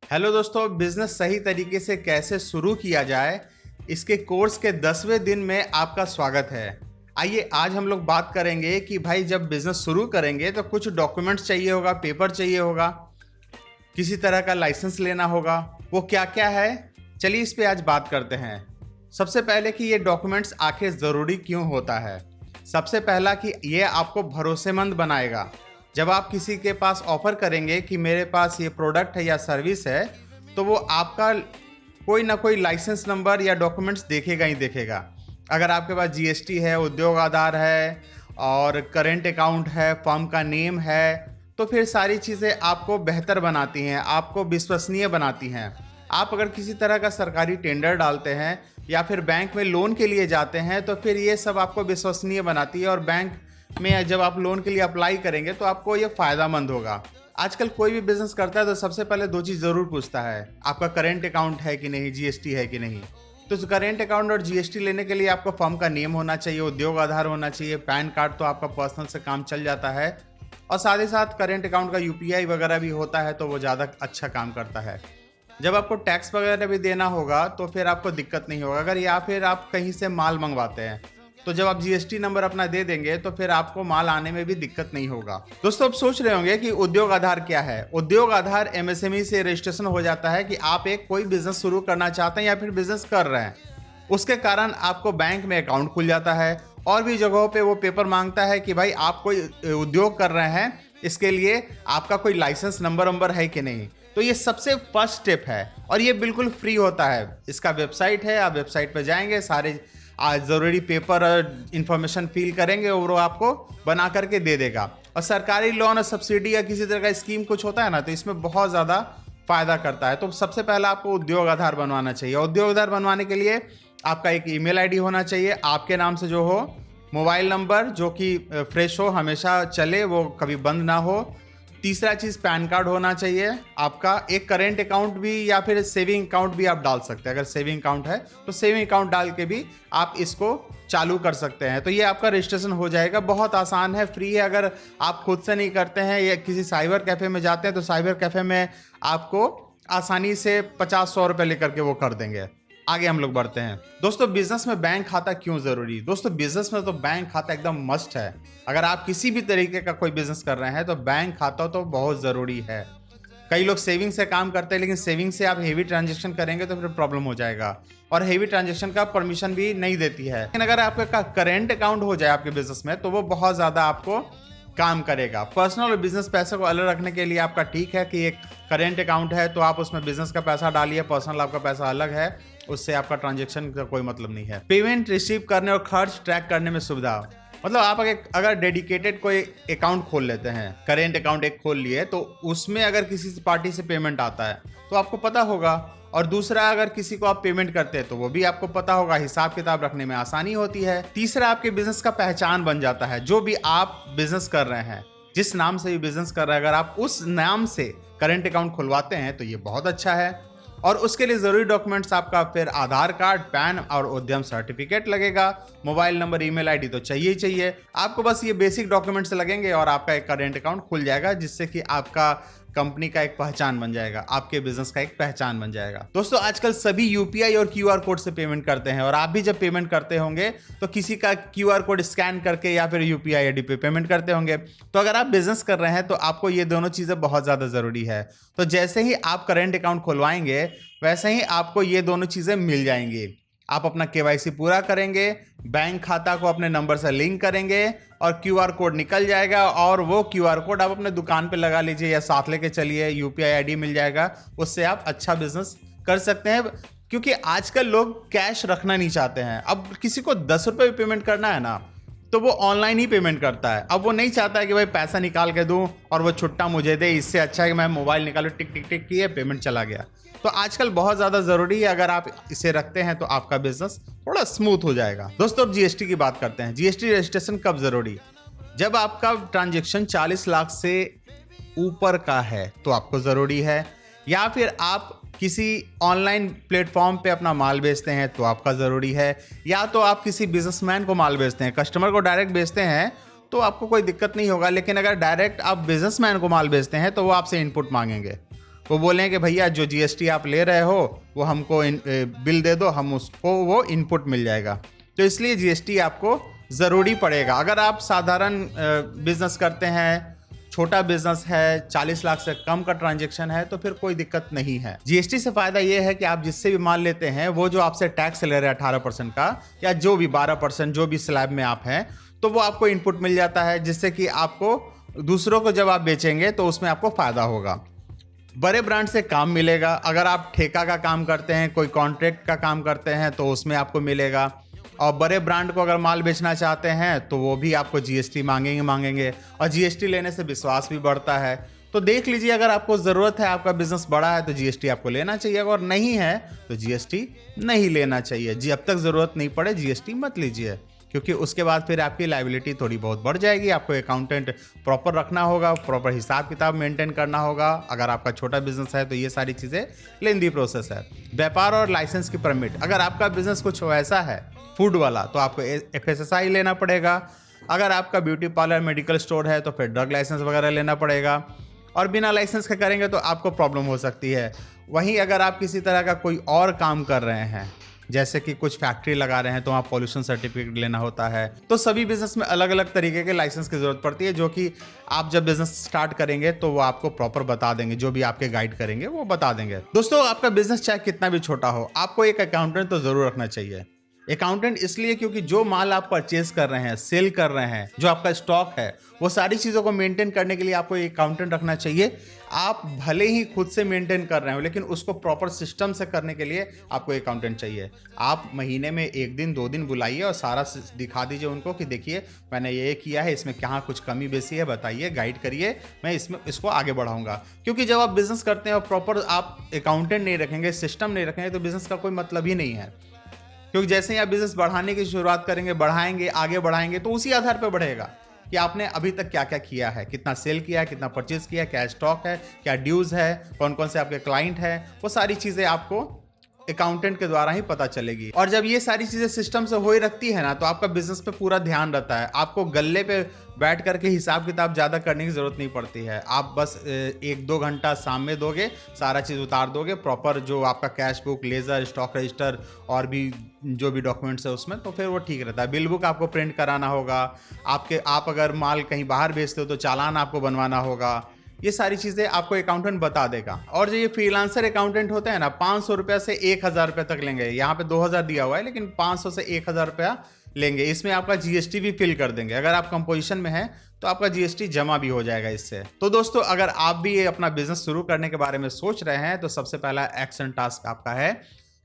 Hello दोस्तों, business सही तरीके से कैसे शुरू किया जाए, इसके कोर्स के 10वें दिन में आपका स्वागत है। आइए आज हम लोग बात करेंगे कि भाई जब बिजनेस शुरू करेंगे तो कुछ डॉक्यूमेंट्स चाहिए होगा, पेपर चाहिए होगा, किसी तरह का लाइसेंस लेना होगा। वो क्या क्या है, चलिए इस पे आज बात करते हैं। सबसे पहले कि ये डॉक्यूमेंट्स आखिर ज़रूरी क्यों होता है। सबसे पहला कि ये आपको भरोसेमंद बनाएगा। जब आप किसी के पास ऑफर करेंगे कि मेरे पास ये प्रोडक्ट है या सर्विस है, तो वो आपका कोई ना कोई लाइसेंस नंबर या डॉक्यूमेंट्स देखेगा ही देखेगा। अगर आपके पास जीएसटी है, उद्योग आधार है और करेंट अकाउंट है, फर्म का नेम है, तो फिर सारी चीज़ें आपको बेहतर बनाती हैं, आपको विश्वसनीय बनाती हैं। आप अगर किसी तरह का सरकारी टेंडर डालते हैं या फिर बैंक में लोन के लिए जाते हैं, तो फिर ये सब आपको विश्वसनीय बनाती है और बैंक में जब आप लोन के लिए अप्लाई करेंगे तो आपको ये फ़ायदेमंद होगा। आजकल कोई भी बिजनेस करता है तो सबसे पहले दो चीज़ ज़रूर पूछता है, आपका करेंट अकाउंट है कि नहीं, जीएसटी है कि नहीं। तो करेंट अकाउंट और जीएसटी लेने के लिए आपको फर्म का नेम होना चाहिए, उद्योग आधार होना चाहिए, पैन कार्ड तो आपका पर्सनल से काम चल जाता है, और साथ ही साथ करेंट अकाउंट का यूपीआई वगैरह भी होता है तो वो ज़्यादा अच्छा काम करता है। जब आपको टैक्स वगैरह भी देना होगा तो फिर आपको दिक्कत नहीं होगा। अगर या फिर आप कहीं से माल मंगवाते हैं तो जब आप जीएसटी नंबर अपना दे देंगे तो फिर आपको माल आने में भी दिक्कत नहीं होगा। दोस्तों, आप सोच रहे होंगे कि उद्योग आधार क्या है। उद्योग आधार एमएसएमई से रजिस्ट्रेशन हो जाता है कि आप एक कोई बिजनेस शुरू करना चाहते हैं या फिर बिजनेस कर रहे हैं, उसके कारण आपको बैंक में अकाउंट खुल जाता है। और भी जगहों पे वो पेपर मांगता है कि भाई आप कोई उद्योग कर रहे हैं, इसके लिए आपका कोई लाइसेंस नंबर है कि नहीं। तो ये सबसे फर्स्ट स्टेप है और ये बिल्कुल फ्री होता है। इसका वेबसाइट है, आप वेबसाइट पर जाएंगे, सारे ज़रूरी पेपर इंफॉर्मेशन फिल करेंगे और वो आपको बना करके दे देगा। और सरकारी लोन और सब्सिडी या किसी तरह का स्कीम कुछ होता है ना, तो इसमें बहुत ज़्यादा फायदा करता है। तो सबसे पहला आपको उद्योग आधार बनवाना चाहिए। उद्योग आधार बनवाने के लिए आपका एक ईमेल आईडी होना चाहिए, आपके नाम से जो हो, मोबाइल नंबर जो कि फ्रेश हो, हमेशा चले, वो कभी बंद ना हो। तीसरा चीज़ पैन कार्ड होना चाहिए आपका। एक करेंट अकाउंट भी या फिर सेविंग अकाउंट भी आप डाल सकते हैं। अगर सेविंग अकाउंट है तो सेविंग अकाउंट डाल के भी आप इसको चालू कर सकते हैं। तो ये आपका रजिस्ट्रेशन हो जाएगा। बहुत आसान है, फ्री है। अगर आप खुद से नहीं करते हैं या किसी साइबर कैफ़े में जाते हैं तो साइबर कैफ़े में आपको आसानी से 50-100 रुपये लेकर के वो कर देंगे। आगे हम लोग बढ़ते हैं। दोस्तों, बिजनेस में बैंक खाता क्यों जरूरी। दोस्तों, बिजनेस में तो बैंक खाता एकदम मस्ट है। अगर आप किसी भी तरीके का कोई बिजनेस कर रहे हैं तो बैंक खाता तो बहुत जरूरी है। कई लोग सेविंग से काम करते हैं, लेकिन सेविंग से आप हेवी ट्रांजैक्शन करेंगे तो फिर प्रॉब्लम हो जाएगा, और हेवी ट्रांजैक्शन का परमिशन भी नहीं देती है। लेकिन अगर आपका करेंट अकाउंट हो जाए आपके बिजनेस में तो वो बहुत ज़्यादा आपको काम करेगा। पर्सनल और बिजनेस पैसे को अलग रखने के लिए आपका ठीक है कि एक करेंट अकाउंट है तो आप उसमें बिजनेस का पैसा डालिए, पर्सनल आपका पैसा अलग है, उससे आपका ट्रांजैक्शन का कोई मतलब नहीं है। पेमेंट रिसीव करने और खर्च ट्रैक करने में सुविधा, मतलब आप अगर डेडिकेटेड कोई अकाउंट खोल लेते हैं, करेंट अकाउंट एक खोल लिए, तो उसमें अगर किसी पार्टी से पेमेंट आता है तो आपको पता होगा। और दूसरा, अगर किसी को आप पेमेंट करते हैं तो वो भी आपको पता होगा, हिसाब किताब रखने में आसानी होती है। तीसरा, आपके बिजनेस का पहचान बन जाता है। जो भी आप बिजनेस कर रहे हैं, जिस नाम से भी बिजनेस कर रहे हैं, अगर आप उस नाम से करेंट अकाउंट खुलवाते हैं तो ये बहुत अच्छा है। और उसके लिए ज़रूरी डॉक्यूमेंट्स आपका फिर आधार कार्ड, पैन और उद्यम सर्टिफिकेट लगेगा। मोबाइल नंबर, ईमेल आईडी तो चाहिए ही चाहिए। आपको बस ये बेसिक डॉक्यूमेंट्स लगेंगे और आपका एक करेंट अकाउंट खुल जाएगा, जिससे कि आपका कंपनी का एक पहचान बन जाएगा, आपके बिजनेस का एक पहचान बन जाएगा। दोस्तों, आजकल सभी यूपीआई और क्यूआर कोड से पेमेंट करते हैं, और आप भी जब पेमेंट करते होंगे तो किसी का क्यूआर कोड स्कैन करके या फिर यूपीआई आईडी पे पेमेंट करते होंगे। तो अगर आप बिजनेस कर रहे हैं तो आपको ये दोनों चीज़ें बहुत ज़्यादा ज़रूरी है। तो जैसे ही आप करेंट अकाउंट खुलवाएंगे वैसे ही आपको ये दोनों चीज़ें मिल जाएंगी। आप अपना केवाईसी पूरा करेंगे, बैंक खाता को अपने नंबर से लिंक करेंगे और क्यूआर कोड निकल जाएगा, और वो क्यूआर कोड आप अपने दुकान पे लगा लीजिए या साथ लेके चलिए, यूपीआई आईडी मिल जाएगा, उससे आप अच्छा बिजनेस कर सकते हैं। क्योंकि आजकल लोग कैश रखना नहीं चाहते हैं। अब किसी को 10 रुपये भी पेमेंट करना है ना, तो वो ऑनलाइन ही पेमेंट करता है। अब वो नहीं चाहता है कि भाई पैसा निकाल के दूं और वो छुट्टा मुझे दे, इससे अच्छा है कि मैं मोबाइल निकालूं, टिक टिक टिक किए, पेमेंट चला गया। तो आजकल बहुत ज़्यादा ज़रूरी है, अगर आप इसे रखते हैं तो आपका बिजनेस थोड़ा स्मूथ हो जाएगा। दोस्तों, अब जीएसटी की बात करते हैं। जीएसटी रजिस्ट्रेशन कब ज़रूरी, जब आपका ट्रांजैक्शन 40 लाख से ऊपर का है तो आपको ज़रूरी है, या फिर आप किसी ऑनलाइन प्लेटफॉर्म पे अपना माल बेचते हैं तो आपका ज़रूरी है, या तो आप किसी बिजनेसमैन को माल बेचते हैं, कस्टमर को डायरेक्ट बेचते हैं तो आपको कोई दिक्कत नहीं होगा। लेकिन अगर डायरेक्ट आप बिजनेसमैन को माल बेचते हैं तो वो आपसे इनपुट मांगेंगे। वो बोलें कि भैया जो जीएसटी आप ले रहे हो वो हमको बिल दे दो, हम उसको वो इनपुट मिल जाएगा। तो इसलिए जीएसटी आपको ज़रूरी पड़ेगा। अगर आप साधारण बिजनेस करते हैं, छोटा बिजनेस है, 40 लाख से कम का ट्रांजैक्शन है, तो फिर कोई दिक्कत नहीं है। जीएसटी से फायदा ये है कि आप जिससे भी माल लेते हैं वो जो आपसे टैक्स ले रहे हैं 18% का या जो भी 12% जो भी स्लैब में आप हैं, तो वो आपको इनपुट मिल जाता है, जिससे कि आपको दूसरों को जब आप बेचेंगे तो उसमें आपको फायदा होगा। बड़े ब्रांड से काम मिलेगा। अगर आप ठेका का काम करते हैं, कोई कॉन्ट्रैक्ट का काम करते हैं, तो उसमें आपको मिलेगा। और बड़े ब्रांड को अगर माल बेचना चाहते हैं तो वो भी आपको जीएसटी मांगेंगे और जीएसटी लेने से विश्वास भी बढ़ता है। तो देख लीजिए, अगर आपको ज़रूरत है, आपका बिजनेस बड़ा है, तो जीएसटी आपको लेना चाहिए, और नहीं है तो जीएसटी नहीं लेना चाहिए। जब तक ज़रूरत नहीं पड़े जीएसटी मत लीजिए, क्योंकि उसके बाद फिर आपकी लायबिलिटी थोड़ी बहुत बढ़ जाएगी। आपको अकाउंटेंट प्रॉपर रखना होगा, प्रॉपर हिसाब किताब मेंटेन करना होगा। अगर आपका छोटा बिजनेस है तो ये सारी चीज़ें लेंदी प्रोसेस है। व्यापार और लाइसेंस की परमिट, अगर आपका बिजनेस कुछ वैसा है फूड वाला तो आपको FSSAI लेना पड़ेगा। अगर आपका ब्यूटी पार्लर, मेडिकल स्टोर है तो फिर ड्रग लाइसेंस वगैरह लेना पड़ेगा, और बिना लाइसेंस के करेंगे तो आपको प्रॉब्लम हो सकती है। वहीं अगर आप किसी तरह का कोई और काम कर रहे हैं, जैसे कि कुछ फैक्ट्री लगा रहे हैं, तो वहाँ पॉल्यूशन सर्टिफिकेट लेना होता है। तो सभी बिजनेस में अलग अलग तरीके के लाइसेंस की ज़रूरत पड़ती है, जो कि आप जब बिजनेस स्टार्ट करेंगे तो वो आपको प्रॉपर बता देंगे, जो भी आपके गाइड करेंगे वो बता देंगे। दोस्तों, आपका बिजनेस चाहे कितना भी छोटा हो, आपको एक अकाउंटेंट तो ज़रूर रखना चाहिए। अकाउंटेंट इसलिए क्योंकि जो माल आप परचेज कर रहे हैं, सेल कर रहे हैं, जो आपका स्टॉक है, वो सारी चीज़ों को मेंटेन करने के लिए आपको एक अकाउंटेंट रखना चाहिए। आप भले ही खुद से मेंटेन कर रहे हो, लेकिन उसको प्रॉपर सिस्टम से करने के लिए आपको एक अकाउंटेंट चाहिए। आप महीने में 1 दिन 2 दिन बुलाइए और सारा दिखा दीजिए उनको कि देखिए मैंने ये किया है, इसमें कहाँ कुछ कमी बेसी है, बताइए, गाइड करिए, मैं इसको आगे बढ़ाऊंगा। क्योंकि जब आप बिजनेस करते हैं और प्रॉपर आप अकाउंटेंट नहीं रखेंगे, सिस्टम नहीं रखेंगे, तो बिजनेस का कोई मतलब ही नहीं है। क्योंकि जैसे ही आप बिजनेस बढ़ाने की शुरुआत करेंगे, बढ़ाएंगे, आगे बढ़ाएंगे, तो उसी आधार पर बढ़ेगा कि आपने अभी तक क्या क्या किया है, कितना सेल किया है, कितना परचेज किया है, क्या स्टॉक है, क्या ड्यूज है, कौन कौन से आपके क्लाइंट है। वो सारी चीज़ें आपको अकाउंटेंट के द्वारा ही पता चलेगी। और जब ये सारी चीज़ें सिस्टम से हो ही रखती है ना, तो आपका बिजनेस पे पूरा ध्यान रहता है। आपको गल्ले पे बैठ करके हिसाब किताब ज़्यादा करने की ज़रूरत नहीं पड़ती है। आप बस 1-2 घंटा शाम में दोगे, सारा चीज़ उतार दोगे, प्रॉपर जो आपका cash book, laser, stock register और भी जो भी डॉक्यूमेंट्स है उसमें, तो फिर वो ठीक रहता है। बिल बुक आपको प्रिंट कराना होगा, आप अगर माल कहीं बाहर बेचते हो तो चालान आपको बनवाना होगा। ये सारी चीज़ें आपको अकाउंटेंट बता देगा। और जो ये फ्रीलांसर अकाउंटेंट होते हैं ना, 500 रुपये से 1000 रुपये तक लेंगे। यहाँ पे 2000 दिया हुआ है, लेकिन 500 से 1000 रुपया लेंगे। इसमें आपका जीएसटी भी फिल कर देंगे। अगर आप कंपोजिशन में हैं तो आपका जीएसटी जमा भी हो जाएगा इससे। तो दोस्तों, अगर आप भी ये अपना बिजनेस शुरू करने के बारे में सोच रहे हैं, तो सबसे पहला एक्शन टास्क आपका है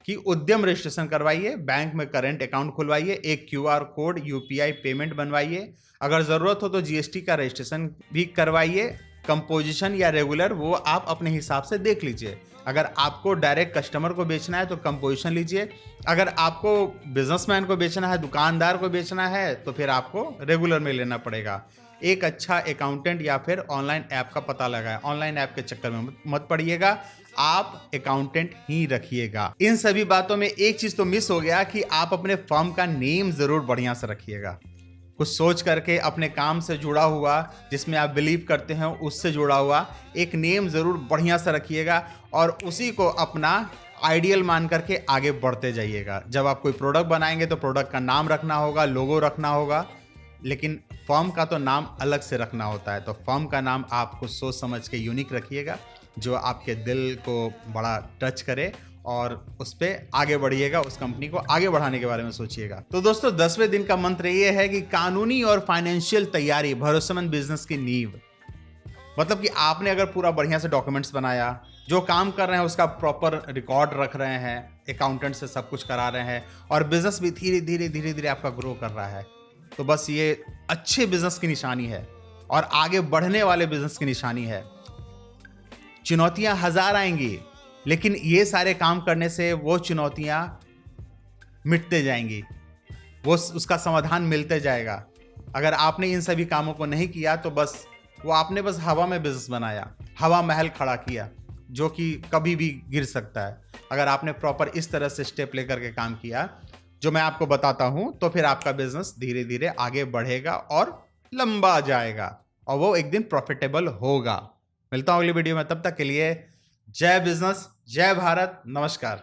कि उद्यम रजिस्ट्रेशन करवाइए, बैंक में करेंट अकाउंट खुलवाइए, एक QR कोड UPI पेमेंट बनवाइए, अगर ज़रूरत हो तो जीएसटी का रजिस्ट्रेशन भी करवाइए। कंपोजिशन या रेगुलर वो आप अपने हिसाब से देख लीजिए। अगर आपको डायरेक्ट कस्टमर को बेचना है तो कंपोजिशन लीजिए। अगर आपको बिजनेसमैन को बेचना है, दुकानदार को बेचना है, तो फिर आपको रेगुलर में लेना पड़ेगा। एक अच्छा अकाउंटेंट या फिर ऑनलाइन ऐप का पता लगाएं। ऑनलाइन ऐप के चक्कर में मत पड़िएगा, आप अकाउंटेंट ही रखिएगा। इन सभी बातों में एक चीज़ तो मिस हो गया कि आप अपने फर्म का नेम ज़रूर बढ़िया से रखिएगा। कुछ सोच करके अपने काम से जुड़ा हुआ, जिसमें आप बिलीव करते हैं उससे जुड़ा हुआ एक नेम ज़रूर बढ़िया से रखिएगा, और उसी को अपना आइडियल मान करके आगे बढ़ते जाइएगा। जब आप कोई प्रोडक्ट बनाएंगे तो प्रोडक्ट का नाम रखना होगा, लोगो रखना होगा, लेकिन फर्म का तो नाम अलग से रखना होता है। तो फर्म का नाम आपको सोच समझ के यूनिक रखिएगा, जो आपके दिल को बड़ा टच करे, और उस पर आगे बढ़िएगा, उस कंपनी को आगे बढ़ाने के बारे में सोचिएगा। तो दोस्तों, 10वें दिन का मंत्र ये है कि कानूनी और फाइनेंशियल तैयारी भरोसेमंद बिजनेस की नींव। मतलब कि आपने अगर पूरा बढ़िया से डॉक्यूमेंट्स बनाया, जो काम कर रहे हैं उसका प्रॉपर रिकॉर्ड रख रहे हैं, अकाउंटेंट से सब कुछ करा रहे हैं, और बिजनेस भी धीरे धीरे आपका ग्रो कर रहा है, तो बस ये अच्छे बिजनेस की निशानी है और आगे बढ़ने वाले बिजनेस की निशानी है। चुनौतियां हजार आएंगी, लेकिन ये सारे काम करने से वो चुनौतियां मिटते जाएंगी, वो उसका समाधान मिलते जाएगा। अगर आपने इन सभी कामों को नहीं किया तो बस वो आपने बस हवा में बिजनेस बनाया, हवा महल खड़ा किया, जो कि कभी भी गिर सकता है। अगर आपने प्रॉपर इस तरह से स्टेप लेकर के काम किया जो मैं आपको बताता हूं, तो फिर आपका बिजनेस धीरे धीरे आगे बढ़ेगा और लंबा जाएगा, और वो एक दिन प्रॉफिटेबल होगा। मिलता हूं अगली वीडियो में, तब तक के लिए जय बिजनेस, जय भारत, नमस्कार।